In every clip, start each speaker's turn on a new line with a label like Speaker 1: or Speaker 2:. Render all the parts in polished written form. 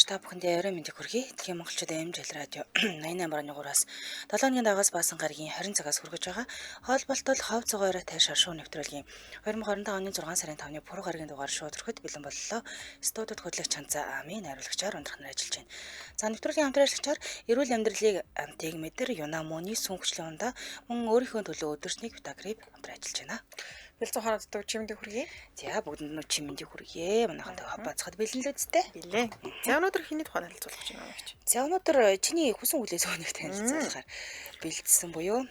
Speaker 1: сонсогч та бүхэндээ орой мэндийг хүргэе. Дэлхийн монголчуудын амжилт радио 88.3-аас 7 өдрийн дагаас баасан гарагийн 20 цагаас хүргэж байгаа. Хоолболтол хов цогоороо тайшаар шоу нэвтрүүлгийн 2025 оны 6 сарын 5-ны пүрэв гарагийн дугаар шууд төрөхөд бэлэн боллоо. Студид хөтлөгч Чанцаа Амийн найруулагчаар ундрахнаар ажиллаж байна. За нэвтрүүлгийн хамтран ажиллагчаар эрүүл амьдралыг амтыг мэдэр Юнамоны сүнхчлийн ундаа мөн өөрийнхөө төлөө өдөрснийг Витагрип хамтран ажиллаж байна.
Speaker 2: Бэлцэн харааддаг чимэндээ хүргэе.
Speaker 1: За бүгдэнд нь чимэндээ хүргэе. Манайхан хабацхад бэлэн л үсттэй.
Speaker 2: Билээ. За өнөөдөр хэний тухай танилцуулах гэж байна гэж.
Speaker 1: За өнөөдөр чиний хүсэн хүлээс өгнөх танилцуулахаар бэлдсэн буюу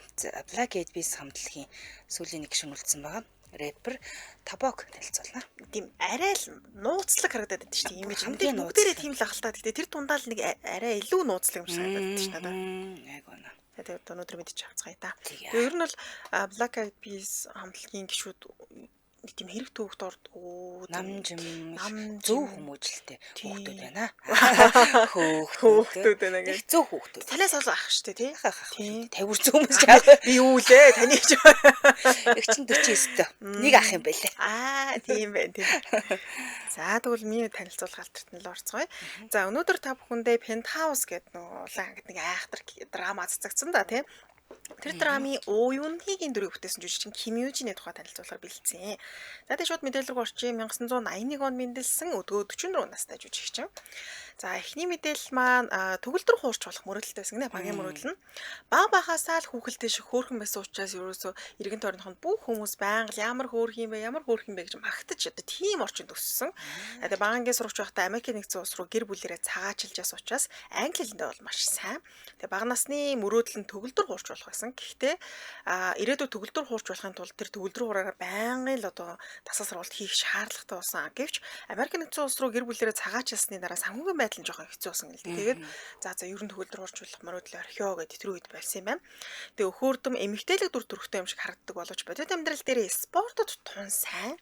Speaker 1: Black Eyed Peas хамтлагийн сүүлийн нэг гишүүн үлдсэн байгаа. Рэпер Табок танилцуулна.
Speaker 2: Тийм арай л нууцлаг харагдаад байдаг шүү дээ. Имиж хамгийн бүгдээрээ тийм л ахaltaа. Гэтэ тэр дундаа л нэг арай илүү нууцлаг юм шиг харагдаад байдаг шүү дээ.
Speaker 1: Яг үнэ.
Speaker 2: Тэгээд өнөөдөр мэдчих авцгаая та. Тэгээд ер нь бол Black Eyed Peas хамтлагийн гишүүд нэг тийм хэрэг түүхт ордгоо
Speaker 1: намжим зөв хүмүүжлэлтэй хүүхдүүд байна.
Speaker 2: Хүүхдүүд байна гэж.
Speaker 1: Зөв хүүхдүүд.
Speaker 2: Танаас ол ах штэ тий.
Speaker 1: Тийм. 50 зөв хүмүүс жаа.
Speaker 2: Би юу лээ таны ч.
Speaker 1: Их чин 49-тэй. Нэг ах юм байлээ.
Speaker 2: Тийм байна тийм. За тэгвэл миний танилцуулах алдарт нь л орцгоё. За өнөөдөр та бүхэндээ Penthouse гэдэг нэг айхтар драма цацагдсан да тий. Тэр драмын уюунгийн дөрөв бүтээсэн жүжигчин Ким Южины тухай танилцуулахаар бэлдсэн. За тэгээ шууд мэдээлэл рүү орчих. 1981 онд мэндэлсэн өдгөө 44 настай жүжигчин. За эхний мэдээлэл маань төгөлдөр хуурч болох мөрөдөлтэй байсан гинэ. Багийн мөрөдөл нь баг багасаа л хүүхэлтэй шиг хөөрхөн байсан учраас ерөөсөө эргэн тойрныхонд бүх хүмүүс байнга ямар хөөрх юм бэ гэж магтаж одоо тийм орчинд өссөн. Тэгээ багангийн сурагч байхдаа Америк нэгдсэн улс руу гэр бүлэрээ цагаачилжаас учраас англи хэлэндээ бол маш сайн. Тэгээ бага насны мөрөдөл нь төгөлдөр хуурч болох байсан. Гэхдээ ирээдүйд төгөлдөр хуурч болохын тулд тэр төгөлдөр хураагаар байнгын л одоо дасгал сургалт хийх шаардлагатай болсон. Гэвч Америк нэгдсэн улс руу гэр бүлэрээ цагаачилсны дараа санхүүгийн байдал нь жоохон хэцүү болсон гэл. Тэгээд за ер нь төгөлдөр хуурч болох мөрөдөл орхио гэдэг тэр үед байсан юм байна. Тэгээ өхөөрдөм эмэгтэйлэг дүр төрхтэй юм шиг харагддаг боловч бодит амьдрал дээр спортод тун сайн.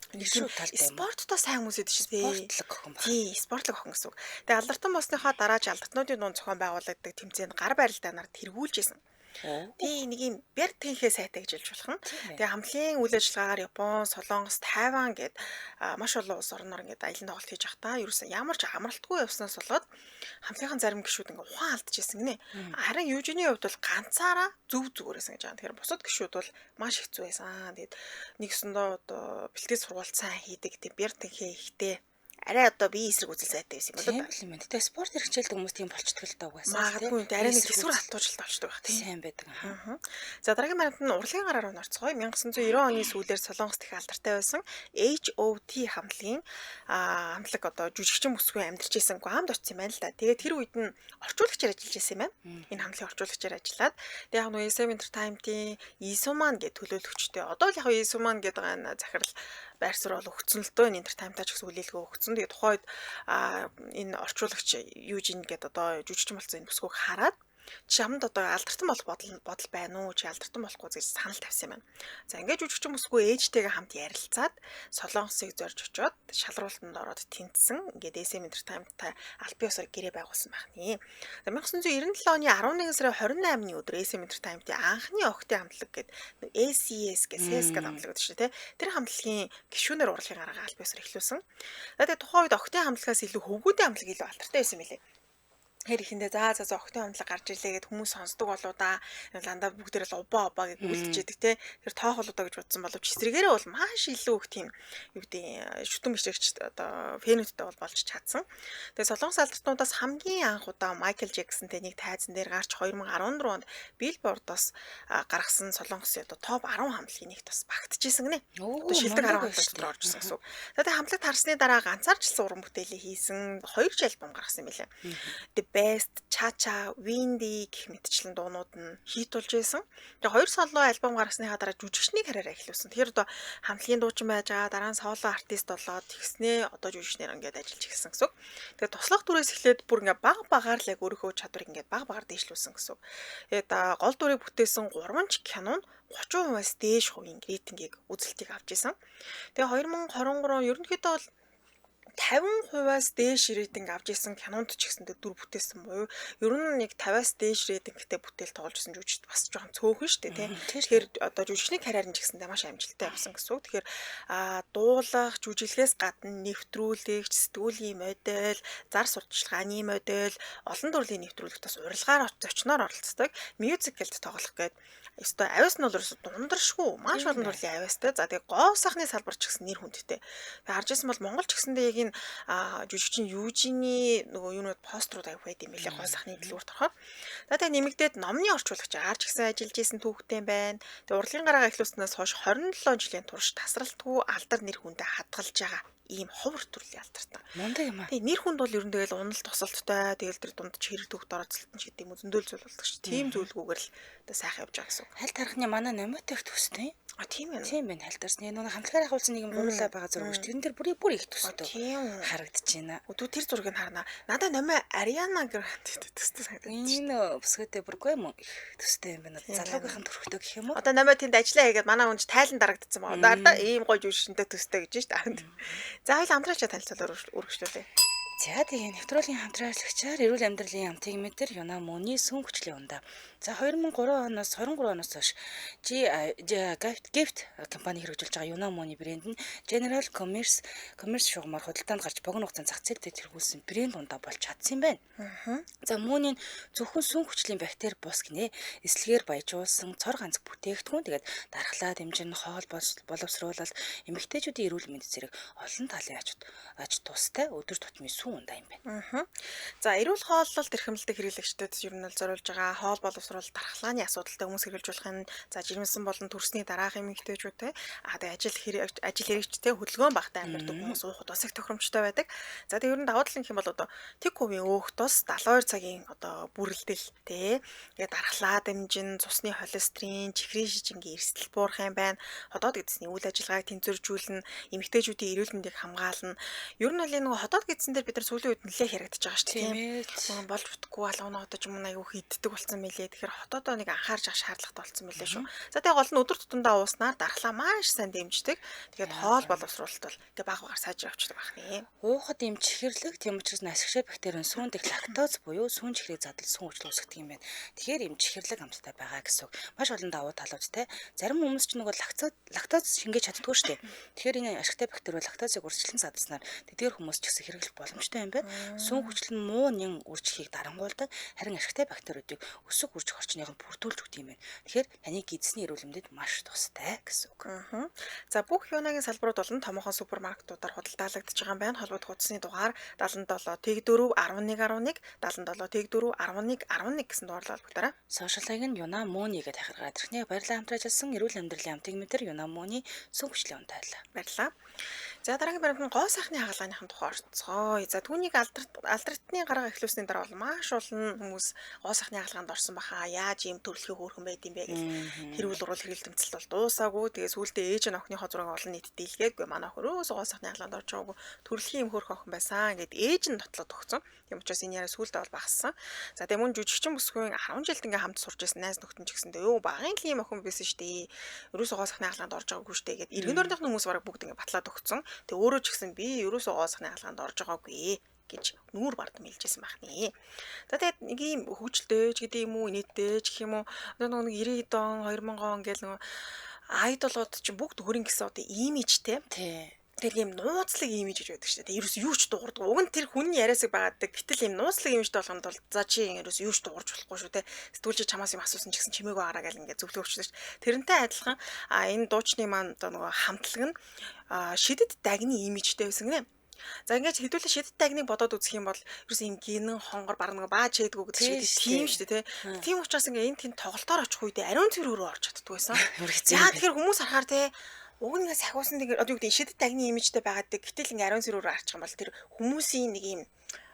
Speaker 2: Спорттой сайн хүмүүс идэв шүү дээ.
Speaker 1: Спортлог охин байна.
Speaker 2: Тий, спортлог охин гэсэн үг. Тэгээ алдартан болсныхоо дараа алдартнуудын дунд зохион байгуулагддаг тэмцээнд гар барилдаа нарт тэргүүлж исэн. Тий нэг юм бэртгийнхээ сайтай гэж хэлж болох нь. Тэгээ хамтлагийн үйл ажиллагаагаар Япон, Солонгос, Тайван гэд маш олон улс орноор ингээд аялын тоглолт хийж явахдаа ерөөсөн ямар ч амралтгүй явснаас болоод хамтлагийн зарим гишүүд ингээд ухаан алдчихсэн гинэ. Харин Южины хувьд бол ганцаараа зүгээрсэн гэж байгаа. Тэгэхээр бусад гишүүд бол маш хэцүү байсан. Тэгээд нэгсэндээ одоо бэлтгэл сургалт сайн хийдэг тийм бэртгийнхээ ихтэй арай одоо би эсрэг үзэл сайтай байсан юм болоо.
Speaker 1: Тийм юм. Тэгтээ спорт хэрэгжүүлдэг хүмүүс тийм болчихдог л даа угаасаа.
Speaker 2: Магадгүй арай нэг хэсвэр халтуужлалт болчихдог байх тийм.
Speaker 1: Сайн байдаг.
Speaker 2: За дараагийн баримт нь урлагийн гараар онцгой 1990 оны сүүлээр Солонгост их алдартай байсан HOT хамтлагийн хамтлаг одоо жүжигчин бүсгүй амьдарч исэн Гуамд очсон юм байна л да. Тэгээд тэр үед нь орчуулагчаар ажиллаж исэн юм байна. Энэ хамтлагийн орчуулагчаар ажиллаад тэгээд яг нь SM Entertainment-ийн Исуман гэдэг төлөөлөгчтэй. Одоо л яг Исуман гэдэг энэ захирал байр суурь бол өгцөн л дөө энэ Entertainment-аач гэсэн үлээлгөө өгцөн. Тэгээд тухайд энэ орчуулагч Южин гэдэг одоо жүжигчин болсон энэ бүсгүйг хараад чамд одоо алдартан болох бодол байна уу? Чи алдартан болохгүй гэж санал тавьсан юм байна. За ингээд жүжигчин бүсгүй ээжтэйгээ хамт ярилцаад Солонгосыг зорж очиод шалралтанд ороод тэнцсэн. Ингээд SM Entertainment-тай аль бие усаар гэрээ байгуулсан байна. За 1997 оны 11 сарын 28-ны өдөр SM Entertainment-ийн анхны охидын хамтлаг гэдэг ACS гэдэг хамтлаг гэдэг шүү дээ. Тэр хамтлагийн гишүүнээр урлагийн гараага аль бие усаар эхлүүлсэн. Тэгээд тухайн үед охидын хамтлагаас илүү хөвгүүдийн хамтлаг илүү алдартай байсан мэлээ. Тэр ихэндээ за охидын хамтлаг гарч ирлээ гэд хүмүүс сонсдог болоо да. Ландаа бүгдээрээ л убаа гэж үлдэж яадаг те. Тэр тоох болоо да гэж бодсон боловч эсрэгээрээ бол маш илүү их тийм юу гэдэг шүтэн бичрэгч одоо фэнүүдтэй бол болж чадсан. Тэгээ Солонгос алдартнуудаас хамгийн анх удаа Майкл Джексонтэй нэг тайзан дээр гарч 2014 онд Billboard-оос гаргасан Солонгосын одоо топ 10 хамтлагийн нэгт бас багтжсэн гинэ. Одоо шилдэг 10 хамтлаг дотор орж ирсэн гэсэн үг. Тэгээ хамтлаг тарсны дараа ганцаарчлсан уран бүтээлээ хийсэн 2 альбом гаргасан юм билээ. Best, Cha-Cha, Windy гэх мэтчлэн дуунууд нь хит болж байсан. Тэгээ 2 соло альбом гаргасныхаа дараа жүжигчний карьераа эхлүүлсэн. Тэгэхээр одоо хамтлагийн дуучин байж байгаа, дараа нь соло артист болоод тэгснээ одоо жүжигчнэр ингээд ажиллаж эхэлсэн гэсэн үг. Тэгээ туслах дүрээс эхлээд бүр ингээд баг-багаар л яг өөрийнхөө чадварыг ингээд баг-багаар дээшлүүлсэн гэсэн үг. Тэгээд гол дүрийг бүтээсэн 3 ч кинонд 30%-аас дээш хувийн рейтингийг үзэлтийг авч исэн. Тэгээ 2023 ерөнхийдөө бол 50%-аас дээш рейтинг авч исэн кинонд ч гэсэндээ дүр бүтээсэн буюу ер нь нэг 50-аас дээш рейтингтэй бүтээл тоглож исэн жүжигчд бас жоохон цөөхөн шүү дээ тий. Тэгэхээр одоо жүжигчний карьер нь ч гэсэндээ маш амжилттай явсан гэсэн үг. Тэгэхээр дуулах, жүжиглэхээс гадна нэвтрүүлэгч, сэтгүүлийн модель, зар сурталчилгааны модель, олон төрлийн нэвтрүүлэгт бас урилгаар зочноор оролцдог, мюзиклд тоглох гэдэг ёстой авиас нь бол ерөөсө дундаршгүй маш олон төрлийн авиастай. За тэгээ гоо сахны салбар ч гэсэн нэр хүндтэй. Тэгээ харж ирсэн бол Монгол ч гэсэндээ яг энэ жүжигчин Южины нөгөө юунууд пострууд аяг байд юм билээ гоо сахны дэлгүүрт ороход. За тэгээ нэмэгдээд номны орчуулагч Аар ч гэсэн ажиллаж исэн түүхтэй байна. Тэгээ урлагийн гараага эхлүүлснээс хойш 27 жилийн турш тасралтгүй алдар нэр хүндээ хадгалж байгаа ийм ховор төрлийн алдартай.
Speaker 1: Мундаг юм аа.
Speaker 2: Тэгээ нэр хүнд бол ер нь тэгэл унал тосолттой тэгэл тэр дунд ч хэрэг төгт оролцолтон ч гэдэг юм уу зөндөл зүйл болдог ш. Тийм зүйлгүйгээр л одоо сайхан явж байгаа гэсэн үг.
Speaker 1: Хальт харахны манай номиотойх төстэй.
Speaker 2: Тийм ээ.
Speaker 1: Тийм байна хальтарсны. Нөгөө хамтлагаар ахуулсан нэг юм гурлаа байгаа зураг шүү. Тэрэн дээр бүр их төстэй.
Speaker 2: Тийм
Speaker 1: харагдаж байна.
Speaker 2: Өдөө тэр зургийг харна. Надаа номи Ариана гэх төстэй санагдаж байна.
Speaker 1: Энэ бүсгүйтэй бүргүй юм их төстэй юм байна. Залуугийнхан төрхтэй гэх юм уу?
Speaker 2: Одоо номи тэнд ажиллаа хийгээд манай хүнч тайлан дарагдсан байна. Одоо ийм гоё жүжигчтэй төстэй гэж шүү дээ. За хоёул амтрачаа танилцуулаар үргэлжлүүлээ.
Speaker 1: За тэгээ нэвтрүүлгийн хамтраалагчаар эрүүл амьдралын амтыг мэдэр Юна Мөний сүн хүчлийн ундаа. За 2003 оноос хойш Gift компани хэрэгжүүлж байгаа Юна Мөний брэнд нь General Commerce шугамар худалдаанд гарч богино хугацаанд зах зээл дээр тэргүүлсэн брэнд ундаа болж чадсан юм байна. За Мөний зөвхөн сүн хүчлийн бактери бус гинэ эслэгээр баяжуулсан цор ганц бүтээгдэхүүн тэгээд дархлаа дэмжин хоол боловсруулалт эмэгтэйчүүдийн эрүүл мэнд зэрэг олон талын аж тустай өдөр тутмын сүн ундаа юм байна.
Speaker 2: За эрүүл хооллолт эрхэмлэлтэй хэрэглэгчдэд ер нь зориулж байгаа хоол боловсруулалт дархлааны асуудалтай хүмүүс хэрэгжүүлэхын за жирэмсэн болон төрсний дараагийн эмэгтэйчүүдтэй тэгээ ажил хэрэгчтэй хөдөлгөөн багтаа амьдардаг хүмүүс уухад бас их тохиромжтой байдаг. За тэгээ ер нь даваа талын хэм бол одоо тэг хувийн өөх тус 72 цагийн одоо бүрэлдэл тий тэгээ дархлаа дэмжин цусны холестерин чихрийн шижингийн эрсдэл буурах юм байна. Хотоод гэдсний үйл ажиллагааг тэнцвэржүүлнэ, эмэгтэйчүүдийн эрүүл мэндийг хамгаална. Ер нь бол энэ нөгөө хотоод гэдсэн дээр бид нар сүүлийн үед нэлээд яригдчихэж байгаа шүү дээ. Тийм болж утгагүй алгана одоо ч юм аягүй иддэг болсон мэлээ. Тэгэхээр хотоодоо нэг анхаарч авах шаардлагатай болсон мэлээ шүү. За тэгээ гол нь өдөр тутамдаа ууснаар дархлаа маш сайн дэмждэг. Тэгээд хоол боловсруулалт бол тэгээ баг багаар сайжраа авчдаг байх нэ.
Speaker 1: Уухад эм чихэрлэг тийм учраас асгшаа бактерийн сүүн дэх лактоз буюу сүүн чихрийг задлан сүүн хүчил үүсгдэг юм байна. Тэгэхээр эм чихэрлэг амттай байгаа гэсэн үг. Маш олон давуу талуудтай. Зарим хүмүүс ч нөгөө лактоз шингээж чаддгүй шүү дээ. Тэгэхээр энэ ашигтай бактери бол лактозыг урьдчилан задласнаар тэдгээр хүмүүс ч гэсэн хэрэглэх боломжтой юм байна. Сүүн хүчил нь муу нян үржихийг дарангуулдаг. Харин ашигтай бактериудыг өсөг үржих орчныг нь бүрдүүлж өгдөг юм байна. Тэгэхээр таны гидсний эрүүл мэндэд маш тустай гэсэн үг.
Speaker 2: За бүх Юнагийн салбарууд болон томоохон супермаркетуудаар худалдаалагдж байгаа юм байна. Холбогдох утасны дугаар 77 Тэг4 1111 77 Тэг4 1111 гэсэн дугаарлал холбогдорой.
Speaker 1: Сошиалыг нь Юна Мөний гэдэг хахиргаар тэрхний баярлалаа хамтраж ажилласан эрүүл амьдралын амтыг мэдэр Юна Мөний сүн хүчлийн унтайлаа.
Speaker 2: Баярлалаа. За дараагийн баримт нь гоо сайхны хагалгааныхан тухай орцгоё. За түүнийг алдртны гараа эхлүүлсний дараа бол маш олон хүмүүс гоо сайхны хагалгаанд орсон баха. Яаж ийм төрөлхий хөөрхөн байд юм бэ гэж хэрүүл урал хэрэгэл тэмцэлт бол дуусаагүй. Тэгээ сүүлдээ ээж нь охиныхоо зураг олон нийтэд дийлгээгүй. Манай охин гоо сайхны хагалгаанд орж байгаагүй. Төрөлхийн юм хөөрхөн охин байсан гэд ээж нь нотлоод өгсөн. Тийм учраас энэ яриа сүүлдээ бол багассан. За тэгээ мөн жүжигчин бүсгүй 10 жилд ингээ хамт сурч байсан найз нөхдөд ч гэсэндээ ёо багын л ийм охин байсан шүү дээ. Ерөөсөө гоо сайхны хагалгаанд орж байгаагүй шүү дээ гэд иргэн орных хүмүүс бараг бүгд ингээ батлаад өгсөн. Тэгээ өөрөө ч гэсэн би ерөөсөө гоо сайхны хаалганд орж байгаагүй гэж нүүр бардам хэлжсэн байх нэ. За тэгээд нэг юм хөгжилтэй ч гэдэг юм уу, инээдтэй ч гэх юм уу. Одоо нэг 90-ад он, 2000 он гэл нэг айдолууд чинь бүгд хөрин гэсэн одоо имижтэй.
Speaker 1: Тий.
Speaker 2: Тэр ийм нууцлаг имиж гэж байдаг шүү дээ. Ерөөс юу ч дуурдаг. Уг нь тэр хүний яриасыг байгаадаг. Гэтэл ийм нууцлаг имижтэй болгонд бол за чи ерөөс юу ч дуурж болохгүй шүү дээ. Сэтгүүлч чамаас юм асуусан ч гэсэн чимээгүй гараа гэл ингээд зөвлөгөө өгч шүү дээ. Тэрнтэй адилхан энэ дуучны маань одоо нөгөө хамтлаг нь шидэд дагны имижтэй байсан гинэ. За ингээд хэдүүлээ шидэд дагныг бодоод үзэх юм бол ерөөс ийм гинэн хонгор баг нэг бааж хийдгүү гэдэг шиг тийм шүү дээ тий. Тийм учраас ингээд энэ тийм тоглолтоор очих үедээ ариун цэврөөрөө орж чаддгүй байсан. Яа тэгэхээр хүмүүс харахаар тий уг нь сахиусан тэгээд одоо юу гэдэг шидэд дагны имижтэй байгаад гэтэл ингээ ариун цэрүүрээр арчих юм бол тэр хүмүүсийн нэг юм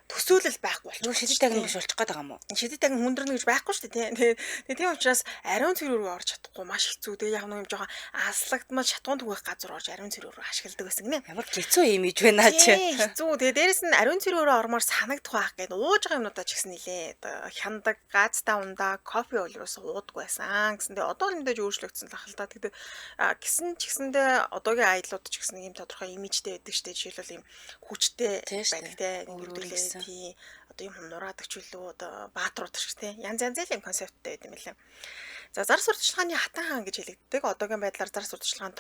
Speaker 2: төсөөлөл байхгүй
Speaker 1: Юу
Speaker 2: болчих.
Speaker 1: шидэд тагнах биш болчих гээд байгаа юм уу?
Speaker 2: Шидэд тагн хүндрэнэ гэж байхгүй шүү дээ. Тэгээ тийм учраас ариун цэвэр рүү орж чадахгүй маш хэцүү. Тэгээ яг нэг юм жоохон аслагдмал шатгуун түгэх газар орж ариун цэвэр рүү ашигладаг байсан гинэ.
Speaker 1: Ямар хэцүү юм иж байна чи.
Speaker 2: Хэцүү. Тэгээ дээрэс нь ариун цэвэр рүү ормоор санагдах байх гэдэг ууж байгаа юмнуудаа ч гэсэн нилээ. Одоо хяндаг, газтаа ундаа, кофе олроос ууддаг байсан. Гэсэн тэгээ одоо л мэдээж өөрчлөгдсөн л ахал та. Тэгээ гисэн ч гэсэндээ одоогийн аяллууд ч гэсэн ийм тодорхой имижтэй байдаг штэ. Жишээлбэл ийм хүчтэй байдаг те. Өөрөлдөлөө тий. Одоо юм нураадаг ч үлээ одоо баатрууд шиг те. Янз янзын юм концепттэй байд юм лээ. За зар сурталчилгааны хатан хаан гэж хэлэгддэг. Одоогийн байдлаар зар сурталчилгаанд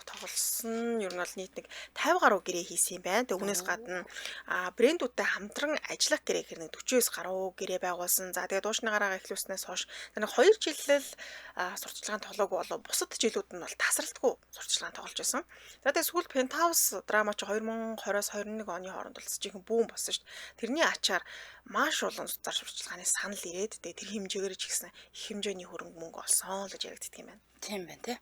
Speaker 2: тоглосон ер нь бол нийт нэг 50 гаруй гэрээ хийсэн юм байна. Түүнээс гадна брэндүүдтэй хамтран ажиллах гэрээ хэрнээ 49 гаруй гэрээ байгуулсан. За тэгээд дуушны гараагаа эхлүүлснээс хойш нэг 2 жил л сурталчилгаанд тоглоогүй болоо бусад жилүүд нь бол тасралтгүй сурталчилгаанд тоглож байсан. За тэгээд сүүлд Penthouse драма чи 2020-оос 21 оны хооронд бол жинхэнэ бүүн болсон шүү дээ. Тэрний ачаар маш олон зар сурталчилгааны санал ирээд тэгээд тэр хэмжээгээр ч ихсэн их хэмжээний хөрөнгө мөнгө олсон л гэж яригддаг юм байна.
Speaker 1: Тийм байна тий.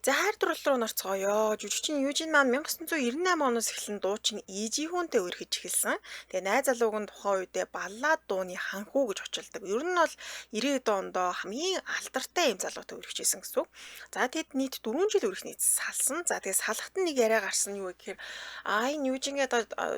Speaker 2: За хайр дурлал руу норцгоё. Жүжигчин Южин маань 1998 оноос эхлэн дуучин Ижи хүнтэй үргэлж эхэлсэн. Тэгээ найз залууг нь тухайн үедээ баллад дууны ханхүү гэж очилдог. Ер нь бол 90-ад ондоо хамгийн алдартай юм залуутай үргэлжсэн гэсэн үг. За тэгэд нийт 4 жил үргэлжнээ салсан. За тэгээ салхат нь нэг яриа гарсан юу гэхээр энэ Южингээ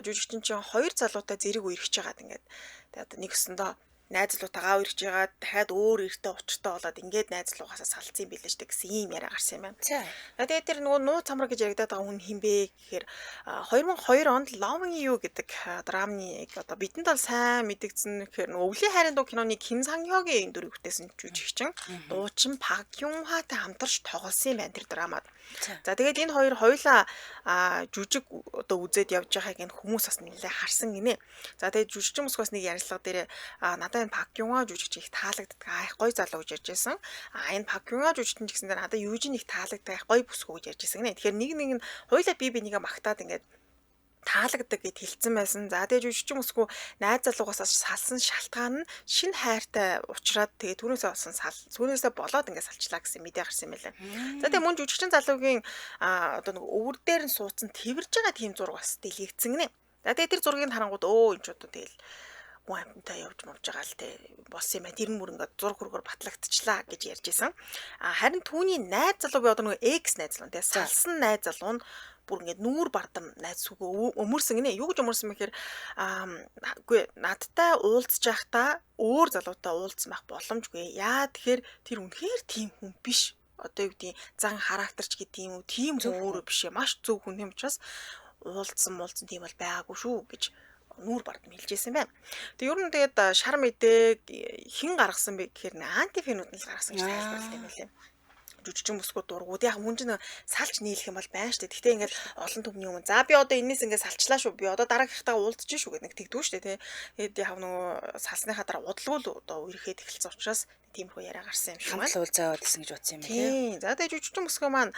Speaker 2: жүжигчин чинь 2 залуутай зэрэг үргэлж байгаад ингээд тэгээ нэг өсөндөө найз залуутайгаа үргэлж яагаад дахиад өөр эртээ учиртай болоод ингээд найз залуугаас салцсан юм билээ ч гэсэн ийм яриа гарсан юм байна.
Speaker 1: За.
Speaker 2: Тэгээд тэр нөгөө нууц цамраг гэж яригадаад байгаа хүн хинбэ гэхээр 2002 онд Loving You гэдэг драмны одоо бидэнд бол сайн мэдэгдсэн гэхээр нөгөө Өвлийн хайрын дуу киноны Ким Сан-хёгийн дүрийг бүтээсэн жүжигчин дуучин Пак Юн-хатай хамтарч тоглосон юм байна тэр драмад. За тэгээд энэ хоёр хоёулаа жүжиг одоо үзээд явж байгааг энэ хүмүүс бас нэлээ харсан гинэ. За тэгээд жүжигчин мөсгөөс нэг ярилцлага дээр надад энэ Пак Юнга жүжигч их таалагддаг. Их гоё залуу гэж ярьж байсан. Энэ Пак Юнга жүжигчин ч гэсэн надад Южин их таалагддаг. Их гоё бүсгүй гэж ярьж байсан гинэ. Тэгэхээр нэг нь хоёулаа бие бинийгээ магтаад ингээд таалагддаг гэд хэлсэн байсан. За тэгээд жүжигчин мөсгөө найз залуугаас салсан шалтгаан нь шинэ хайртай уулзраад тэгээд түүнээсээ олсон түүнээсээ болоод ингээд салчлаа гэсэн мэдээ гарсан юм байлаа. За тэгээд мөн жүжигчин залуугийн одоо нэг өвөр дээр нь суудсан тэрвэрж байгаа тийм зураг бас дэлгэгдсэн гинэ. За тэгээд тэр зургийг харангууд энэ ч одоо тэгэл хүн амьтантай явж мовж байгаа л те болсон юм байна. Тэр нь бүр ингээд зураг хөргөөр батлагдчихлаа гэж ярьж исэн. Харин түүний найз залуу би одоо нэг экс найз залуу те салсан найз залуу нь бүр ингээд нүүр бардам найз сүгөө өмөрсөн гинэ. Юу гэж өмөрсөн бэ гэхээр үгүй надтай уулзж байхдаа өөр залуутай уулзсан байх боломжгүй. Яа тэгэхээр тэр үнэхээр тийм хүн биш. Одоо юу гэдэг зан характерч гэдэг юм уу? Тийм хүн өөрөө биш. Маш зөв хүн юм учраас уулзсан тийм бол байгаагүй шүү гэж нүүр бардам хэлжсэн байна. Тэг ер нь тэгээд шар мэдээг хэн гаргасан бэ гэхээр антифенүүд нь л гаргасан гэж тайлбарлалт юм лээ. Жүжигчин бүсгүүд дургууд яг хүн чинь салж нийлэх юм бол байна шүү дээ. Гэхдээ ингээд олон түмний өмнө за би одоо энэс ингээд салчлаа шүү. Би одоо дараагийнхтаа уулзж шүү гэдэг нэг тэгдүү шүү дээ. Тэгээд яг нөгөө салсныхаа дараа удалгүй л одоо үерхэд эхэлсэн учраас тиймэрхүү яриа гарсан юм шиг байна.
Speaker 1: Хамт уулзаа гэсэн гэж бодсон юм
Speaker 2: тийм. За тэгээд жүжигчин бүсгүй маань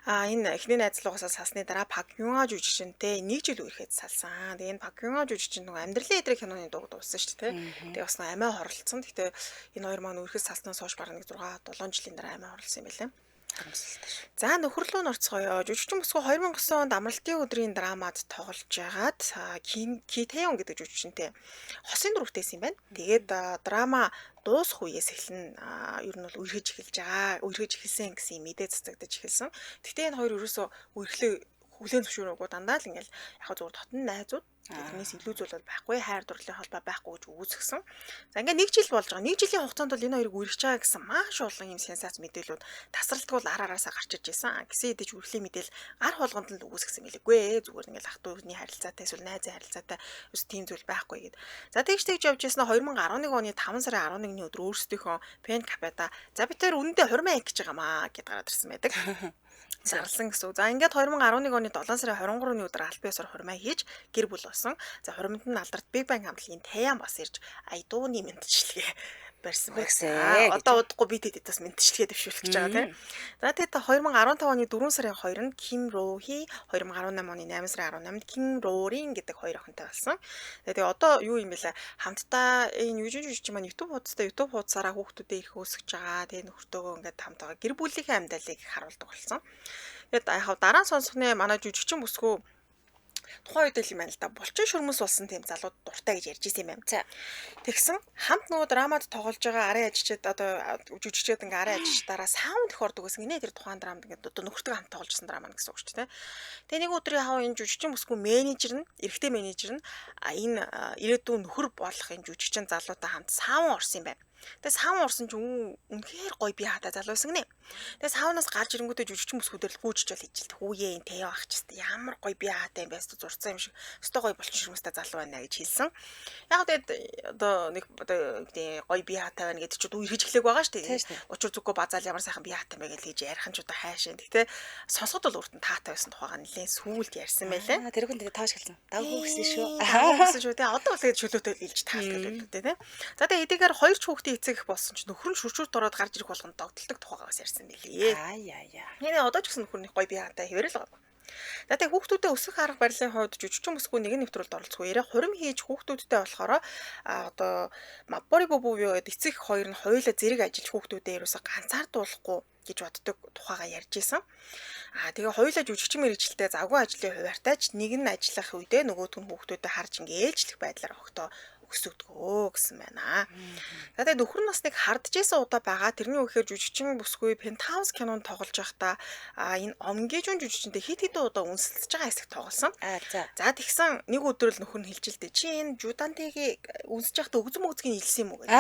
Speaker 2: энэ эхний найзлуугаас салсны дараа Пак Юнга жүжигчинтэй 1 жил үерхэд салсан. Тэгээд энэ Пак Юнга жүжигчин нөгөө амьдралын эдрэг киноны дууг дууссан шүү дээ. Тэгээд бас амиа хорлцсон. Гэхдээ энэ хоёр маань үерхэд салснаас хойш бараг нэг 6-7 жилийн дараа амиа хорлсон юм байлаа. За нөхөрлөө норцгоё. Жүжигчин бүсгүй 2009 онд амралтын өдрийн драмад тоглож байгаад Ки Тэйон гэдэг жүжигчинтэй хосын дүрхтэйсэн юм байна. Тэгээд драма дуусах үеэс эхлэн ер нь бол үргэлж эхэлж байгаа. Үргэлж эхэлсэн гэсэн мэдээ цацагдаж эхэлсэн. Гэхдээ энэ хоёр ерөөсөө үргэлээ хүлээн зөвшөөрөөгүй дандаа л ингээл яг зүгээр дотн найзууд тэрнээс илүү зүйл бол байхгүй, хайр дурлалын холбоо байхгүй гэж үүсгэсэн. За ингээд 1 жил болж байгаа. 1 жилийн хугацаанд бол энэ хоёрыг үргэлж байгаа гэсэн маш олон юм сенсац мэдээлүүд тасралтгүй араасаа гарч иж байсан. Гэсэн хэдий ч үргэлжлэх мэдээл гар болгонд л үүсгэсэн мэлэггүй. Зүгээр ингээл ах トゥ урны харилцаатай эсвэл найзын харилцаатай ус тийм зүйл байхгүй гэд. За тэгж явж яснаа 2011 оны 5 сарын 11-ний өдөр өөрсдийнхөө Pen Cafe-да за би тэр үнэндээ хурмаа их гэж байгаамаа гэд гараад ирсэн байдаг. Зарлсан гэсэн. За ингээд 2011 оны 7 сарын 23-ны өдөр аль биесээр хурмаа хийж гэр бүл болсон. За хуримд нь алдарт Big Bang хамтлагийн Тэйан бас ирж дууны мэдчилгээ барьсан байсан. Одоо удахгүй би тэдэс мэдчилгээ дэвшүүлэх гэж байгаа тийм. За тэгээд 2015 оны 4 сарын 2-нд Ким Рохи, 2018 оны 8 сарын 18-нд Ким Рорин гэдэг хоёр охинтой болсон. Тэгээд одоо юу юм бэлээ? Хамтдаа энэ Южин жүжигчин маань YouTube хуудасаараа хүүхдүүдэд их өсгөж байгаа. Тэгээд нөхөртөөгөө ингээд хамтдаа гэр бүлийнхээ амьдралыг харуулдаг болсон. Тэгээд яг дараа сонсохны манай жүжигчин бүсгүй Тухайн үед л юм байна л да. Булчин шүрмэс болсон тийм залууд дуртай гэж ярьж исэн юм байна.
Speaker 1: За.
Speaker 2: Тэгсэн хамт нөгөө драмад тоглож байгаа арын ажилчид одоо жүжигчдүүд ингээ арын ажилчдаараа саунд их ордог гэсэн. Тэр тухайн драмад ингээ одоо нөхөртөө хамт тоглож байсан драма гэсэн үг шүү дээ. Тэгээ нэг өдөр яхаа энэ жүжигчин бүсгүй менежер нь, эрэгтэй менежер нь энэ ирээдүйн нөхөр болох энэ жүжигчин залуутай хамт саун орсон юм байна. Тэгээ саун орсон ч үнэхээр гоё бие хаатай залуу байсан гинэ. Тэгээ саунаас гарч ирэнгүүтээ жүжигчин бүсгүүдээр л гүйжж бол ижил хүүе энэ тэё ах ч гэсэн ямар гоё бие хаатай юм бэ гэсэн зурцсан юм шиг өстой гоё болчин ширмэстэй залуу байна гэж хэлсэн. Яг тэгээд одоо нэг одоо гоё бие хаатай байна гэдэг чинь үргэж эхлэх байгаа шүү дээ. Учир зүггүй базаал ямар сайхан бие хаатай бэ гэж хийж ярих нь ч одоо хайшаа. Тэгтээ сонсоход бол өөртөө таатай байсан тухайга нэлээд сүүлд ярьсан байлаа.
Speaker 1: Тэр хүн тэгээ тааш хэлсэн. Давгүй гэсэн шүү.
Speaker 2: Давгүй гэсэн шүү. Тэгээ одоо бол тэгээд чөлөөтэй илж таалтай л үү те. За тэгээ эдгээр хоёр ч хүүхдийн эцэг их болсон ч нөхөр нь шүршүүрт ороод гарч ирэх болгонд догдолдог тухайгаас ярьсан байлээ. Нэ одоо ч гэсэн нөхөрний гоё бие хаатай хэвэрэл байгаа. За тэгээ хүүхдүүдэд өсөх арга барилын хувьд жүжигчин бүсгүй нэгэн нэвтрүүлд оролцох үеэрээ хурим хийж хүүхдүүдтэй болохоор одоо Мабори бубуу эцэг хоёр нь хоёулаа зэрэг ажиллаж хүүхдүүдэд ерөөсө ганцаардуулахгүй гэж боддог тухайга ярьж исэн. Тэгээ хоёулаа жүжигчин мэрэгчлээ завгүй ажлын хуваарьтайч нэг нь ажиллах үедээ нөгөөдг нь хүүхдүүдэд харж ингээ ээлжлэх байдлаар өгтөө өсөгдгөө гэсэн байна. За тэгээ нөхөр нь бас нэг хардж исэн удаа байгаа. Тэрний үгээр жүжигчин бүсгүй Penthouse кинонд тоглож байхдаа энэ Омгижун жүжигчтэй хит хитэн удаа үнсэлж байгаа хэсэг тоглосон. За тэгсэн нэг өдөр л нөхөр нь хэлж л дээ. Чи энэ Жудантигийг үнсэж байхдаа өгзөм өгзгийг илсэн юм уу гэж.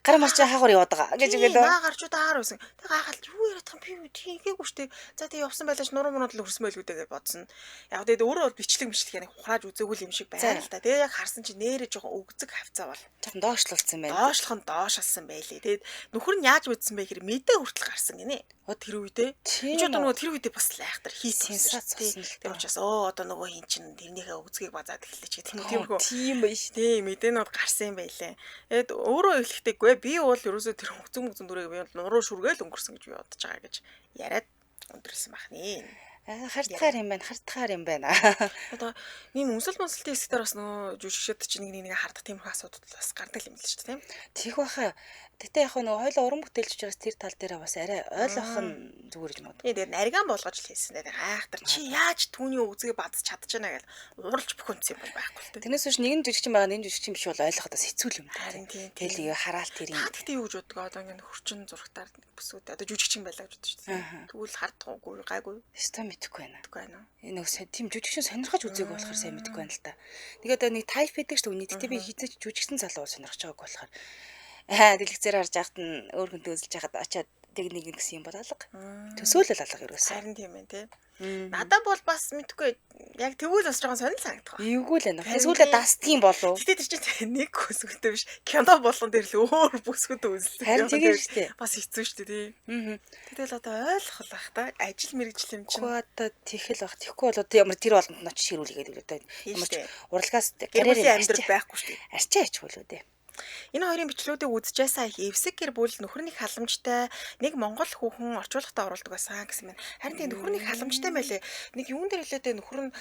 Speaker 1: Гар марч хаагур яваад байгаа гэж үгээд.
Speaker 2: Гарч удаа байсан. Тэг гайхалт юу яриад байгаа юм би тийгээгүй штэ. За тэг явсан байлаач нуруу мунууд л хөрсөн байлгүй дээ гэж бодсон. Яг тэгээд өөрөө бол бичлэг яг ухрааж үзээгүй юм шиг байна л да. Тэгээ яг харсан чи нэрээ жоохон өгзөг хавцаа бол
Speaker 1: жоохон доошлуулсан байна.
Speaker 2: Доошлох нь доошлсон байлээ. Тэгээд нөхөр нь яаж мэдсэн бэ гэхээр мэдээ хүртэл гарсан гинэ. Тэр үедээ. Чи одоо нөгөө тэр үедээ бас айхтар хийсэн. Тэр учраас одоо нөгөө хин чин тэрнийхээ өгзгийг базаад эхэллээ чи тиймэрхүү. Тийм биш. Тийм мэдээнүүд гарсан юм байлээ. Тэгээд өөрөө эхлэхдээ би бол ерөөсөө тэр өгзөм дүрийг би нуруу шүргээл өнгөрсөн гэж би бодож байгаа гэж яриад өндөрсөн бахны.
Speaker 1: Хартахаар юм байна.
Speaker 2: Одоо ийм үнсэл мөнсөлтийн хэсгээр бас нөгөө жүжигчд чинь нэг хардах тиймэрхүү асуудал бас гардаг юм л шүү дээ тийм.
Speaker 1: Тийх баха. Гэтэ яг нөгөө хоёул уран бүтээлч учраас тэр тал дээр бас арай ойлгох нь зүгээр юм уу.
Speaker 2: Тэгээд нариган болгож л хэлсэн дээ. Айхтар чи яаж түүний өгзгийг бадж чадчихна гэл ууралж бөхөнц юм бол байхгүй л дээ.
Speaker 1: Тэрнээс биш нэгэн жүжигчин байгаа нэг жүжигчин биш бол ойлгоход бас хэцүү юм даа. Тэгэл хараалт тэр юм.
Speaker 2: Тэгтээ юу гэж боддог одоо ингэ хөрчин зурагтаар бүсүүд одоо жүжигчин байлаа гэж боддог шүү дээ. Тэгвэл хардахгүй гайгүй.
Speaker 1: Систем мэдэхгүй байна.
Speaker 2: Мэдэхгүй байна.
Speaker 1: Энэ нэг тийм жүжигчин сонирхож үзег болохоор сайн мэдэхгүй байна л да. Тэгээд нэг тайп байдаг шүү дээ. Тэгтээ би хизэж жүжигчин залуу сонирхож байгааг болохоор дэлгэцээр харж яхад нь өөр хүнтэй үзэлж яхад очиад тэг нэг гэсэн юм бол алга. Төсөөлөл алга ерөөсөө.
Speaker 2: Харин тийм ээ тий. Надад бол бас мэдгүй яг тэгвэл бас жоохон сонир санагдах байна.
Speaker 1: Эвгүй л байна. Эсвэл дастгийн болов.
Speaker 2: Гэтэ тэр чинь нэг бүсгүйтэй биш. Кино болгон дээр л өөр бүсгүйтэй үзлээ.
Speaker 1: Харин тийм шүү дээ.
Speaker 2: Бас хэцүү шүү дээ тий. Тэгэл одоо ойлгох байх та. Ажил мэргэжил юм чинь.
Speaker 1: Одоо тэхэл баг. Тэхгүй бол одоо ямар тэр болгонд ноч ширүүлгээд л одоо ямар ч уралгаас
Speaker 2: карьерийн амьдрал байхгүй шүү дээ.
Speaker 1: Арчаа ичгүй л үү.
Speaker 2: Энэ хоёрын бичлүүдийг үзчихээсаа их эвсэг гэр бүл нөхөрний халамжтай нэг монгол хүүхэн орчуулгатаа оруулдаг байсан гэсэн мэн. Харин тийм нөхөрний халамжтай байлээ. Нэг юун дээр хэлээд нөхөр нь